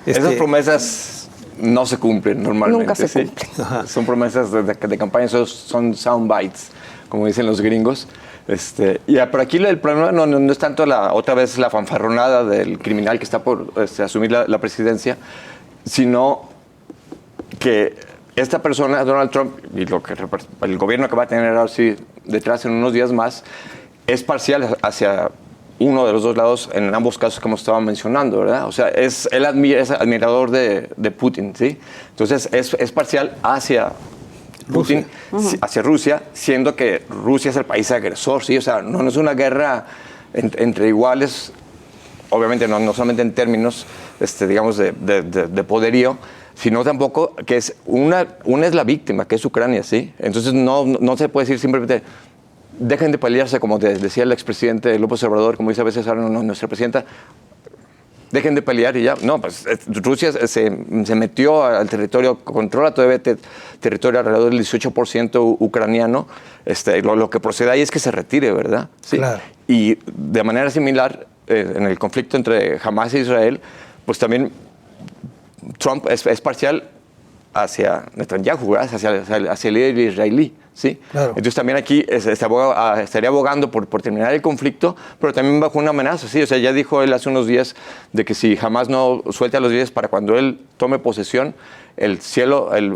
Esas promesas no se cumplen normalmente. Nunca se cumplen. Son promesas de campaña, son sound bites, como dicen los gringos. Y por aquí el problema no es tanto otra vez la fanfarronada del criminal que está por asumir la presidencia, sino que esta persona, Donald Trump, y el gobierno que va a tener ahora sí detrás en unos días más, es parcial hacia uno de los dos lados en ambos casos que hemos estado mencionando, ¿verdad? O sea, es admirador de Putin, ¿sí? Entonces, es parcial hacia Putin, hacia Rusia, siendo que Rusia es el país agresor, ¿sí? O sea, no es una guerra entre iguales, obviamente no solamente en términos, digamos, de poderío, sino tampoco que es una es la víctima, que es Ucrania, ¿sí? Entonces no se puede decir simplemente dejen de pelearse, como decía el expresidente López Obrador, como dice a veces ahora nuestra presidenta, dejen de pelear y ya. No, pues Rusia se metió al territorio, controla todavía territorio alrededor del 18% ucraniano. Lo que procede ahí es que se retire, ¿verdad? Sí. Claro. Y de manera similar, en el conflicto entre Hamas e Israel, pues también Trump es parcial hacia Netanyahu, hacia el líder israelí, ¿sí? Claro. Entonces también aquí estaría abogando por terminar el conflicto, pero también bajo una amenaza, ¿sí? O sea, ya dijo él hace unos días de que si jamás no suelta a los líderes para cuando él tome posesión, el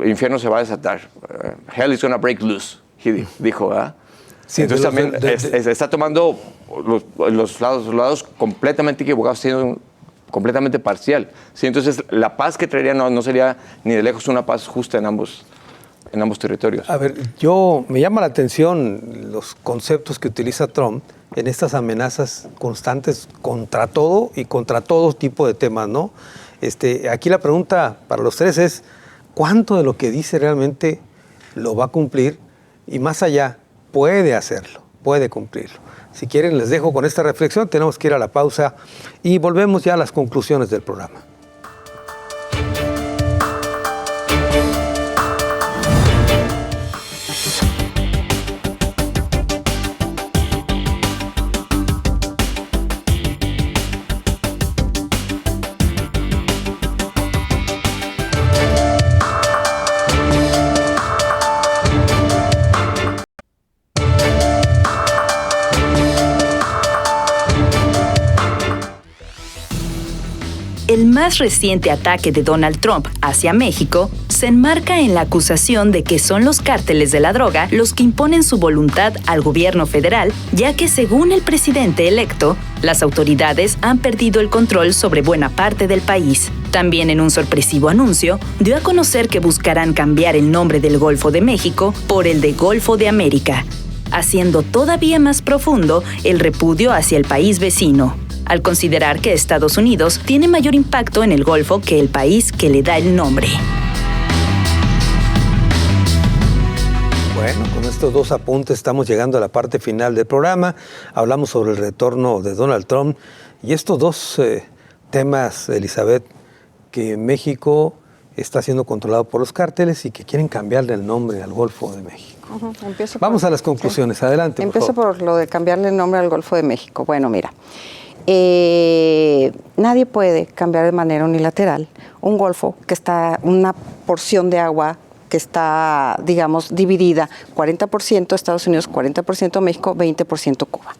infierno se va a desatar. Hell is gonna break loose, dijo, ¿verdad? Sí, entonces también está tomando los lados completamente equivocados, siendo completamente parcial. ¿Sí? Entonces, la paz que traería no sería ni de lejos una paz justa en ambos territorios. A ver, me llama la atención los conceptos que utiliza Trump en estas amenazas constantes contra todo y contra todo tipo de temas, ¿no? Aquí la pregunta para los tres es, ¿cuánto de lo que dice realmente lo va a cumplir? Y más allá, puede hacerlo, puede cumplirlo. Si quieren, les dejo con esta reflexión. Tenemos que ir a la pausa y volvemos ya a las conclusiones del programa. El más reciente ataque de Donald Trump hacia México se enmarca en la acusación de que son los cárteles de la droga los que imponen su voluntad al gobierno federal, ya que según el presidente electo, las autoridades han perdido el control sobre buena parte del país. También en un sorpresivo anuncio, dio a conocer que buscarán cambiar el nombre del Golfo de México por el de Golfo de América, haciendo todavía más profundo el repudio hacia el país vecino. al considerar que Estados Unidos tiene mayor impacto en el Golfo que el país que le da el nombre. Bueno, con estos dos apuntes estamos llegando a la parte final del programa. Hablamos sobre el retorno de Donald Trump y estos dos temas, Elizabeth, que México está siendo controlado por los cárteles y que quieren cambiarle el nombre al Golfo de México. Vamos a las conclusiones. Sí. Adelante. Empiezo por lo de cambiarle el nombre al Golfo de México. Bueno, mira, nadie puede cambiar de manera unilateral un golfo que está, una porción de agua que está, digamos, dividida 40% Estados Unidos, 40% México, 20% Cuba.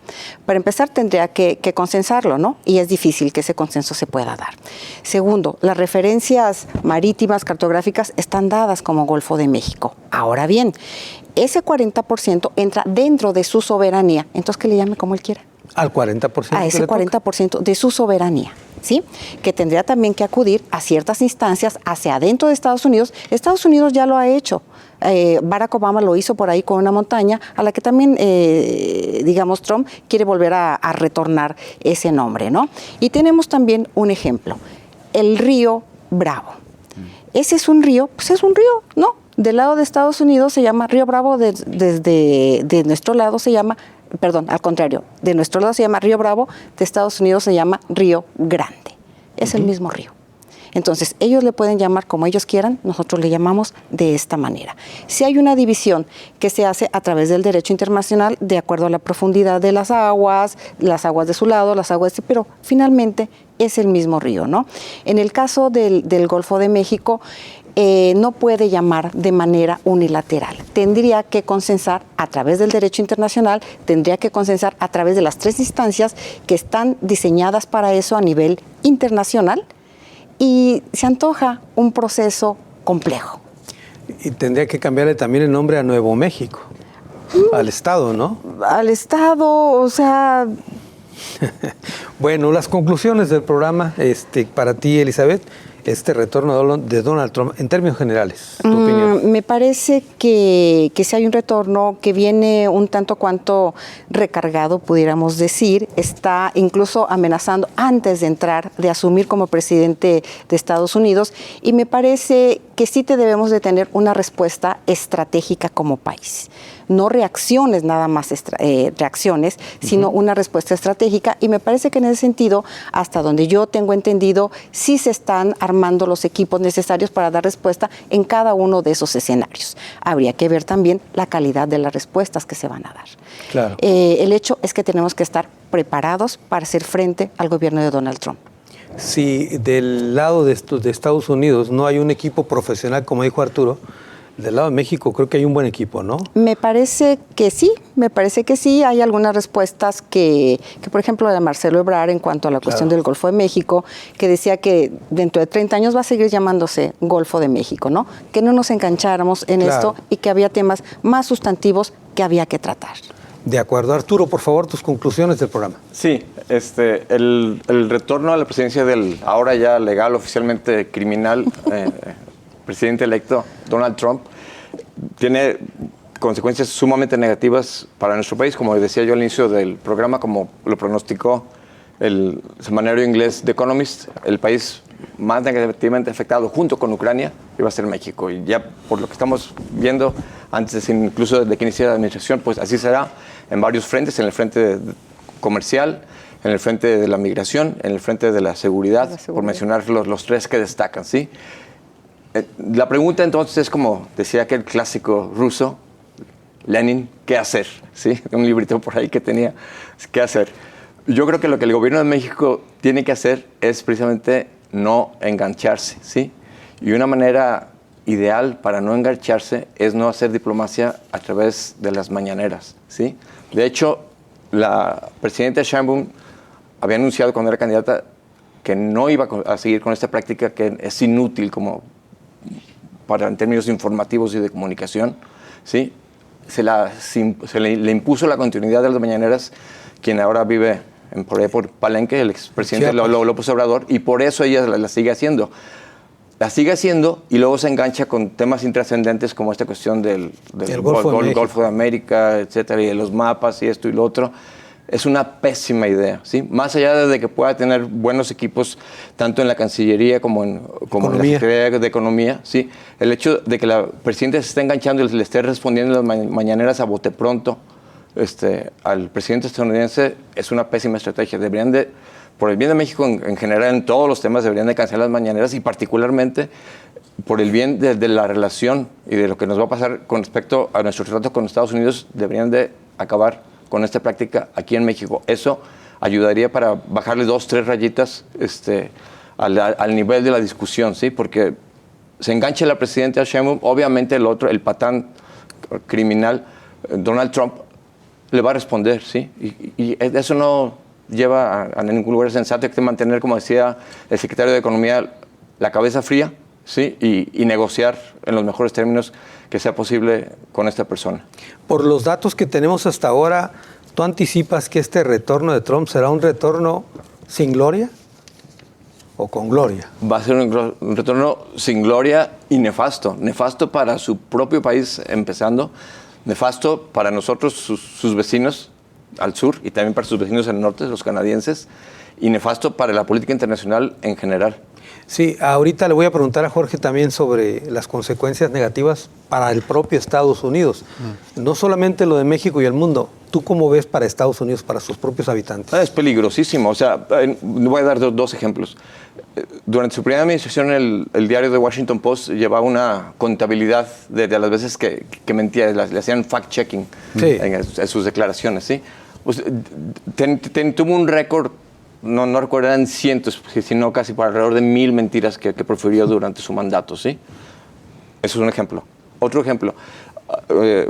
Para empezar, tendría que consensarlo, ¿no? Y es difícil que ese consenso se pueda dar. Segundo, las referencias marítimas, cartográficas, están dadas como Golfo de México. Ahora bien, ese 40% entra dentro de su soberanía, entonces que le llame como él quiera. Al 40%. A ese 40% de su soberanía, ¿sí? Que tendría también que acudir a ciertas instancias hacia adentro de Estados Unidos. Estados Unidos ya lo ha hecho. Barack Obama lo hizo por ahí con una montaña a la que también, digamos, Trump quiere volver a retornar ese nombre, ¿no? Y tenemos también un ejemplo, el río Bravo. Ese es un río, pues es un río, ¿no? Del lado de Estados Unidos se llama Río Bravo, de nuestro lado se llama, perdón, al contrario, de nuestro lado se llama Río Bravo, de Estados Unidos se llama Río Grande. Es el mismo río. Entonces, ellos le pueden llamar como ellos quieran, nosotros le llamamos de esta manera. Si hay una división que se hace a través del derecho internacional, de acuerdo a la profundidad de las aguas de su lado, las aguas pero finalmente es el mismo río, ¿no? En el caso del Golfo de México, no puede llamar de manera unilateral. Tendría que consensar a través del derecho internacional, tendría que consensar a través de las 3 instancias que están diseñadas para eso a nivel internacional, y se antoja un proceso complejo. Y tendría que cambiarle también el nombre a Nuevo México, al Estado, ¿no? Al Estado, o sea... Bueno, las conclusiones del programa, para ti, Elizabeth, este retorno de Donald Trump, en términos generales, tu opinión. Me parece que si hay un retorno que viene un tanto cuanto recargado, pudiéramos decir, está incluso amenazando antes de entrar, de asumir como presidente de Estados Unidos, y me parece que sí debemos de tener una respuesta estratégica como país. No reacciones, nada más reacciones, sino una respuesta estratégica, y me parece que en ese sentido, hasta donde yo tengo entendido, sí se están armando los equipos necesarios para dar respuesta en cada uno de esos escenarios. Habría que ver también la calidad de las respuestas que se van a dar. Claro. El hecho es que tenemos que estar preparados para hacer frente al gobierno de Donald Trump. Si del lado de Estados Unidos no hay un equipo profesional, como dijo Arturo, del lado de México creo que hay un buen equipo, ¿no? Me parece que sí. Hay algunas respuestas que por ejemplo, la de Marcelo Ebrard en cuanto a la cuestión del Golfo de México, que decía que dentro de 30 años va a seguir llamándose Golfo de México, ¿no? Que no nos engancháramos en esto y que había temas más sustantivos que había que tratar. De acuerdo. Arturo, por favor, tus conclusiones del programa. Sí, el retorno a la presidencia del ahora ya legal, oficialmente criminal, presidente electo Donald Trump, tiene consecuencias sumamente negativas para nuestro país, como decía yo al inicio del programa, como lo pronosticó el semanario inglés The Economist. El país más negativamente afectado junto con Ucrania iba a ser México, y ya por lo que estamos viendo antes incluso de que inicie la administración, pues así será en varios frentes: en el frente comercial, en el frente de la migración, en el frente de la seguridad, por mencionar los 3 que destacan, ¿sí? La pregunta entonces es, como decía aquel clásico ruso, Lenin, ¿qué hacer? ¿Sí? Un librito por ahí que tenía, ¿qué hacer? Yo creo que lo que el gobierno de México tiene que hacer es precisamente no engancharse, ¿sí? Y una manera ideal para no engancharse es no hacer diplomacia a través de las mañaneras, ¿sí? De hecho, la presidenta Sheinbaum había anunciado cuando era candidata que no iba a seguir con esta práctica, que es inútil como en términos informativos y de comunicación, ¿sí? Le impuso la continuidad de las mañaneras quien ahora vive por Palenque, el expresidente López Obrador, y por eso ella la sigue haciendo. La sigue haciendo y luego se engancha con temas intrascendentes como esta cuestión del Golfo de América, etcétera, y de los mapas y esto y lo otro. es una pésima idea, ¿sí? Más allá de que pueda tener buenos equipos tanto en la Cancillería como en la Secretaría de Economía, ¿sí? El hecho de que la presidenta se esté enganchando y le esté respondiendo en las mañaneras a bote pronto al presidente estadounidense es una pésima estrategia. Deberían de, por el bien de México en general, en todos los temas, deberían de cancelar las mañaneras y particularmente por el bien de la relación y de lo que nos va a pasar con respecto a nuestro trato con Estados Unidos, deberían de acabar con esta práctica aquí en México. Eso ayudaría para bajarle 2, 3 rayitas al nivel de la discusión, ¿sí? Porque se engancha la presidenta Sheinbaum, obviamente el patán criminal, Donald Trump, le va a responder, ¿sí? Y eso no lleva a ningún lugar sensato. Hay que mantener, como decía el secretario de Economía, la cabeza fría, ¿sí? Y negociar en los mejores términos que sea posible con esta persona. Por los datos que tenemos hasta ahora, ¿tú anticipas que este retorno de Trump será un retorno sin gloria o con gloria? Va a ser un retorno sin gloria y nefasto. Nefasto para su propio país empezando, nefasto para nosotros, sus vecinos al sur y también para sus vecinos al norte, los canadienses, y nefasto para la política internacional en general. Sí, ahorita le voy a preguntar a Jorge también sobre las consecuencias negativas para el propio Estados Unidos. No solamente lo de México y el mundo. ¿Tú cómo ves para Estados Unidos, para sus propios habitantes? Es peligrosísimo. O sea, voy a dar dos ejemplos. Durante su primera administración, el diario The Washington Post llevaba una contabilidad de las veces que mentía, le hacían fact-checking en sus declaraciones, ¿sí? Pues, tuvo un récord. No recuerdo, eran cientos, sino casi por alrededor de 1000 mentiras que profirió durante su mandato, ¿sí? Eso es un ejemplo. Otro ejemplo,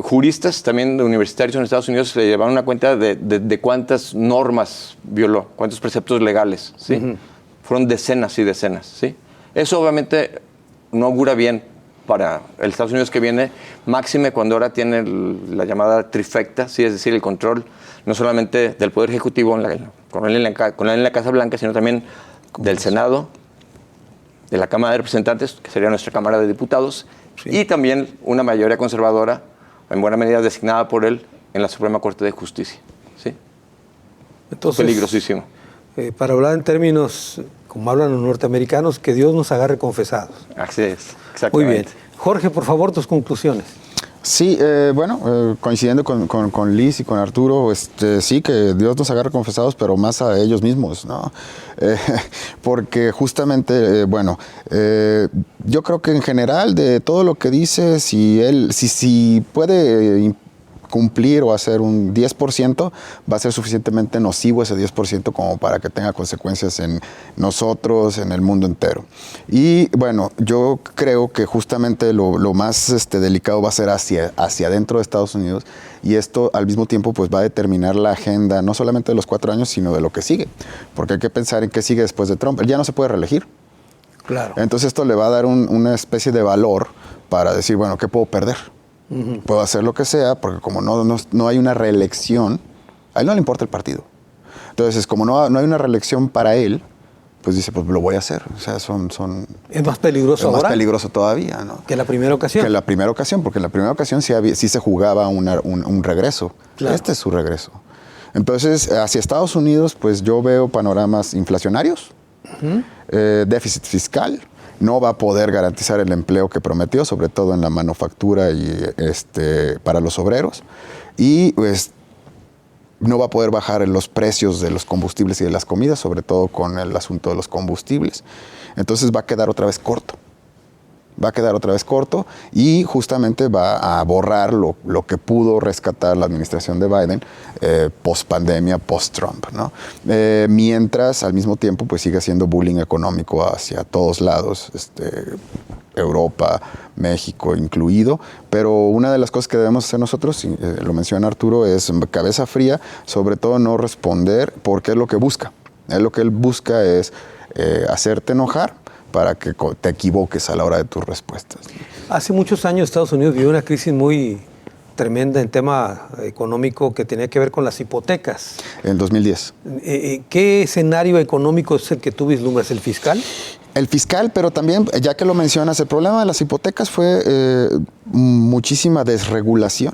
juristas también universitarios en Estados Unidos le llevaron una cuenta de cuántas normas violó, cuántos preceptos legales, ¿sí? Fueron decenas y decenas, ¿sí? Eso obviamente no augura bien para el Estados Unidos que viene, máxime cuando ahora tiene la llamada trifecta, ¿sí? Es decir, el control no solamente del Poder Ejecutivo con él en la Casa Blanca, sino también del Senado, de la Cámara de Representantes, que sería nuestra Cámara de Diputados, y también una mayoría conservadora, en buena medida designada por él, en la Suprema Corte de Justicia, ¿sí? Entonces, peligrosísimo. Para hablar en términos, como hablan los norteamericanos, que Dios nos agarre confesados. Así es, exactamente. Muy bien. Jorge, por favor, tus conclusiones. Sí, coincidiendo con Liz y con Arturo, sí, que Dios nos agarre confesados, pero más a ellos mismos, ¿no? Porque justamente, yo creo que en general de todo lo que dice, si puede cumplir o hacer un 10%, va a ser suficientemente nocivo ese 10% como para que tenga consecuencias en nosotros, en el mundo entero. Y bueno, yo creo que justamente lo más delicado va a ser hacia adentro de Estados Unidos, y esto al mismo tiempo pues va a determinar la agenda no solamente de los 4 años, sino de lo que sigue, porque hay que pensar en qué sigue después de Trump. Él ya no se puede reelegir. Claro. Entonces esto le va a dar una especie de valor para decir, bueno, ¿qué puedo perder? Puedo hacer lo que sea, porque como no hay una reelección, a él no le importa el partido. Entonces, como no hay una reelección para él, pues dice, pues lo voy a hacer. O sea, ¿Es más peligroso ahora? Es más peligroso todavía, ¿no? ¿Que la primera ocasión? Que la primera ocasión, porque en la primera ocasión sí se jugaba un regreso. Claro. Este es su regreso. Entonces, hacia Estados Unidos, pues yo veo panoramas inflacionarios, déficit fiscal. No va a poder garantizar el empleo que prometió, sobre todo en la manufactura y para los obreros. Y pues no va a poder bajar los precios de los combustibles y de las comidas, sobre todo con el asunto de los combustibles. Entonces va a quedar otra vez corto. Y justamente va a borrar lo que pudo rescatar la administración de Biden post-pandemia, post-Trump, ¿no? Mientras al mismo tiempo pues sigue haciendo bullying económico hacia todos lados, Europa, México incluido. Pero una de las cosas que debemos hacer nosotros, lo menciona Arturo, es cabeza fría, sobre todo no responder, porque es lo que busca. Lo que él busca es hacerte enojar, para que te equivoques a la hora de tus respuestas. Hace muchos años Estados Unidos vivió una crisis muy tremenda en tema económico que tenía que ver con las hipotecas. En 2010. ¿Qué escenario económico es el que tú vislumbras? ¿El fiscal? El fiscal, pero también, ya que lo mencionas, el problema de las hipotecas fue muchísima desregulación.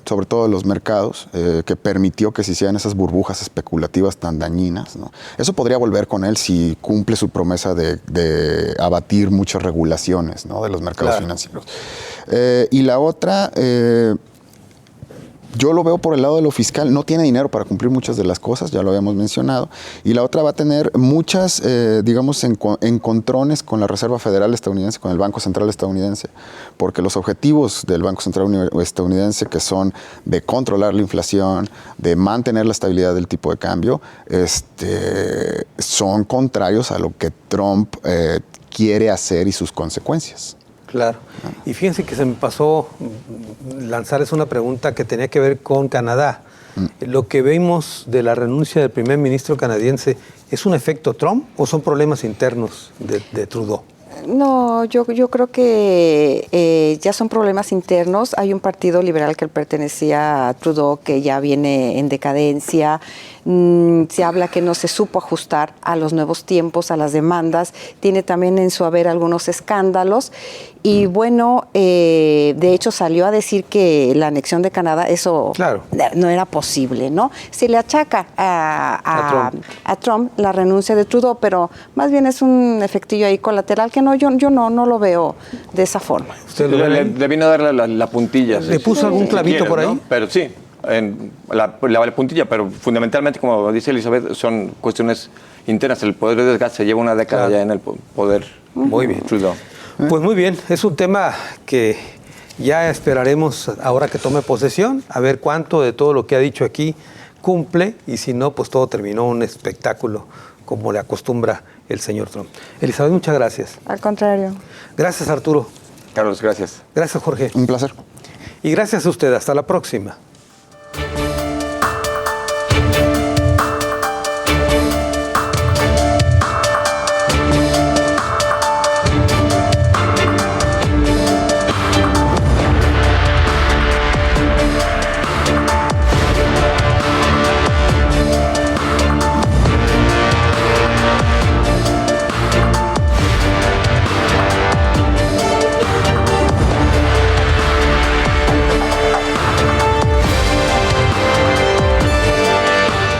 sobre todo de los mercados, que permitió que se hicieran esas burbujas especulativas tan dañinas, ¿no? Eso podría volver con él si cumple su promesa de abatir muchas regulaciones, ¿no?, de los mercados financieros. Y la otra, yo lo veo por el lado de lo fiscal, no tiene dinero para cumplir muchas de las cosas, ya lo habíamos mencionado, y la otra va a tener muchas, digamos, encontrones con la Reserva Federal estadounidense, con el Banco Central estadounidense, porque los objetivos del Banco Central estadounidense, que son de controlar la inflación, de mantener la estabilidad del tipo de cambio, son contrarios a lo que Trump quiere hacer y sus consecuencias. Claro. Y fíjense que se me pasó lanzarles una pregunta que tenía que ver con Canadá. ¿Lo que vemos de la renuncia del primer ministro canadiense es un efecto Trump o son problemas internos de Trudeau? No, yo creo que ya son problemas internos. Hay un partido liberal que pertenecía a Trudeau que ya viene en decadencia. Se habla que no se supo ajustar a los nuevos tiempos, a las demandas. Tiene también en su haber algunos escándalos. Y bueno, de hecho salió a decir que la anexión de Canadá, eso no era posible, ¿no? Se le achaca a Trump la renuncia de Trudeau, pero más bien es un efectillo ahí colateral que yo no lo veo de esa forma. ¿Usted le vino a dar la puntilla? ¿Le puso algún clavito por ahí? ¿No? Pero sí, la puntilla, pero fundamentalmente, como dice Elizabeth, son cuestiones internas. El poder de desgaste se lleva una década ya en el poder. Muy bien. Trudeau. Pues muy bien, es un tema que ya esperaremos ahora que tome posesión, a ver cuánto de todo lo que ha dicho aquí cumple, y si no, pues todo terminó un espectáculo como le acostumbra el señor Trump. Elizabeth, muchas gracias. Al contrario. Gracias, Arturo. Carlos, gracias. Gracias, Jorge. Un placer. Y gracias a usted. Hasta la próxima.